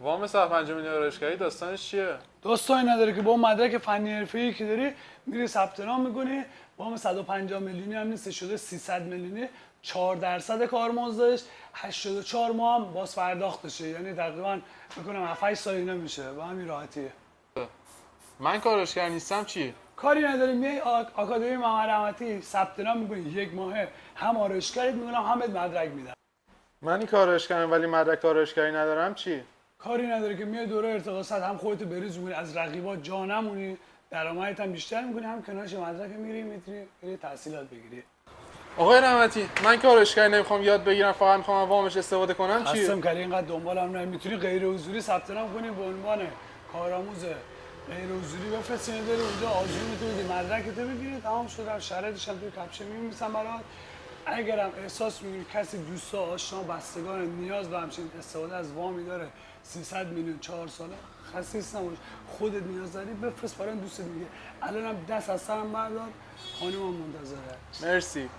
وام سهم 5 میلیون آرایشگری داستانش چیه؟ داستانی نداره که با اون مدرک فنی حرفه‌ای که داری میری ثبت نام میکنی، وام 150 میلیونی هم نیست، شده 300 میلیونی، 4% کارمزدش، 84 ماه هم باز پرداختشه، یعنی تقریبا میکنم 7 سال اینا میشه، با همین راحتیه. من کارشگر نیستم چی؟ کاری نداری، میای آکادمی محمد رحمتی ثبت نام میکنی، 1 ماهه هم آرایشگرت میکنم هم بهت مدرک میدم. من این کارشگرم ولی مدرک آرایشگری ندارم چی؟ کاری نداره که میای دوره ارتقاصت هم خودتو بریز میکنی، از رقیبات جا نمونی، درآمدت هم بیشتر میکنی، هم کنارش مدرک میگیری، میتونی بری تحصیلات بگیری. آقای رحمتی من کارشگری نمیخوام یاد بگیرم، فقط میخوام وامش استفاده کنم چی؟ خستم کردی اینقدر دنبالم نه، میتونی غیر حضوری ثبت نام کنی به عنوان کارآموز غیر حضوری، بفرستی داری اونجا آزمون تو بدی، مدرکتو بگیری، تمام شد. شرایطش هم توی کپشه می‌نویسن برات. اگرم احساس می‌کنی کسی دوستا آشنا بستگان نیاز به همچین استفاده از وامی داره 300 میلیون 4 ساله، خسیس نباش، خودت نیاز داری بفرست برای دوستت میگه. الانم دست از سرم بردار، خانمم منتظره. مرسی.